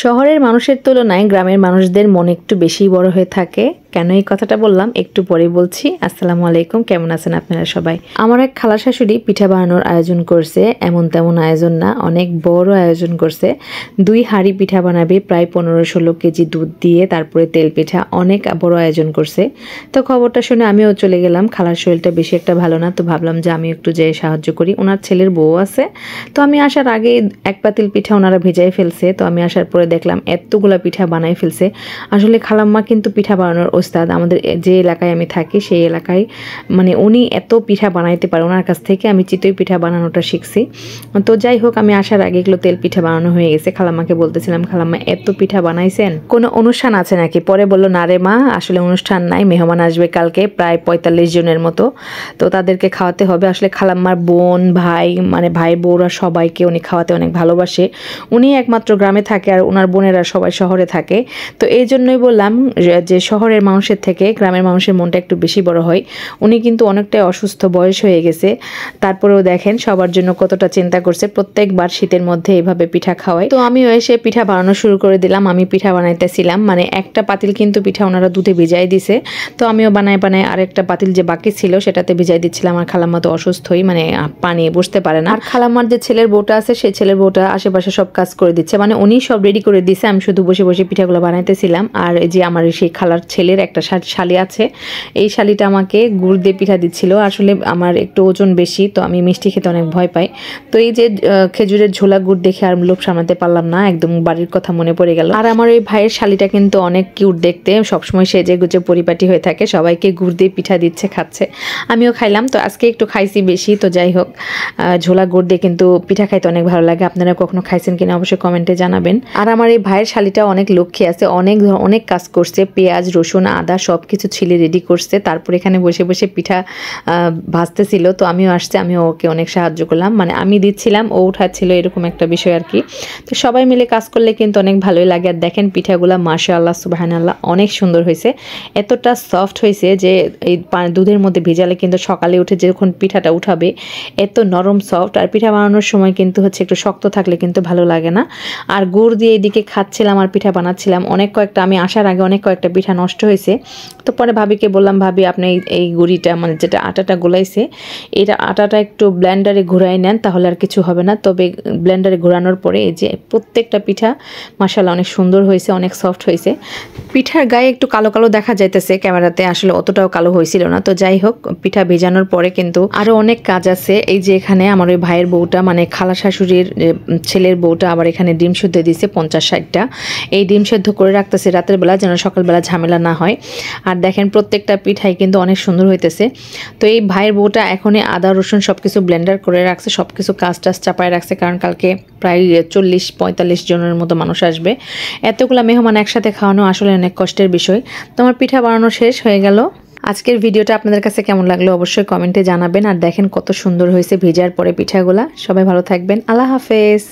শহরের মানুষের তুলনায় গ্রামের মানুষদের মন একটু বেশি বড় হয়ে থাকে। কেন এই কথাটা বললাম একটু পরে বলছি। আসসালামু আলাইকুম, কেমন আছেন আপনারা সবাই? আমার এক খালা শাশুড়ি পিঠা বানানোর আয়োজন করছে। এমন তেমন আয়োজন না, অনেক বড় আয়োজন করছে। 2 হাঁড়ি পিঠা বানাবে, প্রায় 15-16 কেজি দুধ দিয়ে, তারপরে তেল পিঠা, অনেক বড় আয়োজন করছে। তো খবরটা শুনে আমিও চলে গেলাম। খালার শরীরটা বেশি একটা ভালো না, তো ভাবলাম যে আমি একটু যেয়ে সাহায্য করি। ওনার ছেলের বউ আছে, তো আমি আসার আগে 1 পাতিল পিঠা ওনারা ভেজাই ফেলছে। তো আমি আসার পরে দেখলাম এতগুলা পিঠা বানাই ফেলছে। আসলে খালাম্মা কিন্তু পিঠা বানানোর ওস্তাদ। আমাদের যে এলাকায় আমি থাকি সেই এলাকায় মানে উনি এত পিঠা বানাইতে পারে, ওনার কাছ থেকে আমি চিতই পিঠা বানানোটা শিখছি। তো যাই হোক, আমি আসার আগে এগুলো তেল পিঠা বানানো হয়ে গেছে। খালাম্মাকে বলতেছিলাম, খালাম্মা এত পিঠা বানাইছেন, কোনো অনুষ্ঠান আছে নাকি? পরে বললো, না রে মা, আসলে অনুষ্ঠান নাই, মেহমান আসবে কালকে প্রায় 45 জনের মতো, তো তাদেরকে খাওয়াতে হবে। আসলে খালাম্মার বোন ভাই, মানে ভাই বউরা সবাইকে উনি খাওয়াতে অনেক ভালোবাসে। উনি একমাত্র গ্রামে থাকে আর ওনার বোনেরা সবাই শহরে থাকে। তো এই জন্যই বললাম যে শহরের মানুষের থেকে গ্রামের মানুষের মনটা একটু বেশি বড় হয়। উনি কিন্তু অনেকটাই অসুস্থ, বয়স হয়ে গেছে, তারপরেও দেখেন সবার জন্য কতটা চিন্তা করছে। প্রত্যেকবার শীতের মধ্যে এইভাবে পিঠা খাওয়ায়। তো আমিও এসে পিঠা বানানো শুরু করে দিলাম। আমি পিঠা বানাইতেছিলাম, মানে একটা পাতিল কিন্তু পিঠা ওনারা দুধে ভিজাই দিছে। তো আমিও বানায় আরেকটা পাতিল যে বাকি ছিল সেটাতে ভিজাই দিচ্ছিলাম। আর খালাম্মা তো অসুস্থই, মানে পানি বসতে পারে না। আর খালাম্মার যে ছেলের বউটা আছে, সেই ছেলের বউটা আশেপাশে সব কাজ করে দিচ্ছে, মানে উনি সব রেডি করে দিছে। আমি শুধু বসে বসে পিঠাগুলো বানাইতেছিলাম। আর এই যে আমার সেই খালার ছেলের একটা শালি আছে, এই শালিটা আমাকে গুড় দিয়ে পিঠা দিচ্ছিল। আসলে আমার একটু ওজন বেশি, তো আমি মিষ্টি খেতে অনেক ভয় পাই। তো এই যে খেজুরের ঝোলা গুড় দেখে আর লোভ সামলাতে পারলাম না, একদম বাড়ির কথা মনে পড়ে গেল। আর আমার এই ভাইয়ের শালিটা কিন্তু অনেক কিউট দেখতে, সবসময় সেজে গুজে পরিপাটি হয়ে থাকে, সবাইকে গুড় দিয়ে পিঠা দিচ্ছে, খাচ্ছে। আমিও খাইলাম, তো আজকে একটু খাইছি বেশি। তো যাই হোক, ঝোলা গুড় দিয়ে কিন্তু পিঠা খাইতে অনেক ভালো লাগে। আপনারা কখনো খাইছেন কিনা অবশ্যই কমেন্টে জানাবেন। আর আমার এই ভাইয়ের শালিটা অনেক লক্ষ্মী আছে, অনেক কাজ করছে, পেঁয়াজ রসুন আদা সব কিছু ছিলে রেডি করছে, তারপর এখানে বসে বসে পিঠা ভাজতেছিল। তো আমিও আসছে, আমিও ওকে অনেক সাহায্য করলাম, মানে আমি দিচ্ছিলাম, ও উঠাচ্ছিল, এরকম একটা বিষয় আর কি। তো সবাই মিলে কাজ করলে কিন্তু অনেক ভালোই লাগে। আর দেখেন পিঠাগুলা মাশাআল্লাহ সুবহানাল্লাহ অনেক সুন্দর হয়েছে, এতটা সফট হয়েছে যে এই দুধের মধ্যে ভেজালে কিন্তু সকালে উঠে যখন পিঠাটা উঠাবে এত নরম সফট। আর পিঠা বানানোর সময় কিন্তু হচ্ছে একটু শক্ত থাকলে কিন্তু ভালো লাগে না। আর গুড় দিয়ে এদিকে খাচ্ছিলাম আর পিঠা বানাচ্ছিলাম। আমি আসার আগে অনেক কয়েকটা পিঠা নষ্ট হয়েছে। তো পরে ভাবিকে বললাম, ভাবি আপনি এই গুড়িটা, মানে যেটা আটাটা গোলাইছে, এটা আটাটা একটু ব্লেন্ডারে ঘুরাই নেন, তাহলে আর কিছু হবে না। তবে ব্লেন্ডারে ঘোরানোর পরে এই যে প্রত্যেকটা পিঠা মাশাআল্লাহ অনেক সুন্দর হয়েছে, অনেক সফট হয়েছে। পিঠার গায়ে একটু কালো কালো দেখা যাইতেছে ক্যামেরাতে, আসলে অতটাও কালো হয়েছিল না। তো যাই হোক, পিঠা ভেজানোর পরে কিন্তু আরো অনেক কাজ আছে। এই যে এখানে আমার ওই ভাইয়ের বউটা, মানে খালা শাশুড়ির ছেলের বউটা আবার এখানে ডিম সেদ্ধ দিয়েছে 50-60টা। এই ডিম সেদ্ধ করে রাখতেছে রাতের বেলা, যেন সকালবেলা ঝামেলা না হয়। আর দেখেন প্রত্যেকটা পিঠাই কিন্তু অনেক সুন্দর হইতেছে। তো এই ভাইয়ের বউটা এখনই আদা রসুন সবকিছু ব্লেন্ডার করে রাখছে, সবকিছু কাজ টাজ চাপায় রাখছে, কারণ কালকে প্রায় 40-45 জনের মতো মানুষ আসবে। এতগুলা মেহমান একসাথে খাওয়ানো আসলে অনেক কষ্টের বিষয়। তো আমার পিঠা বানানো শেষ হয়ে গেল। আজকের ভিডিওটা আপনাদের কাছে কেমন লাগলো অবশ্যই কমেন্টে জানাবেন। আর দেখেন কত সুন্দর হয়েছে ভেজার পরে পিঠাগুলা। সবাই ভালো থাকবেন, আল্লাহ হাফেজ।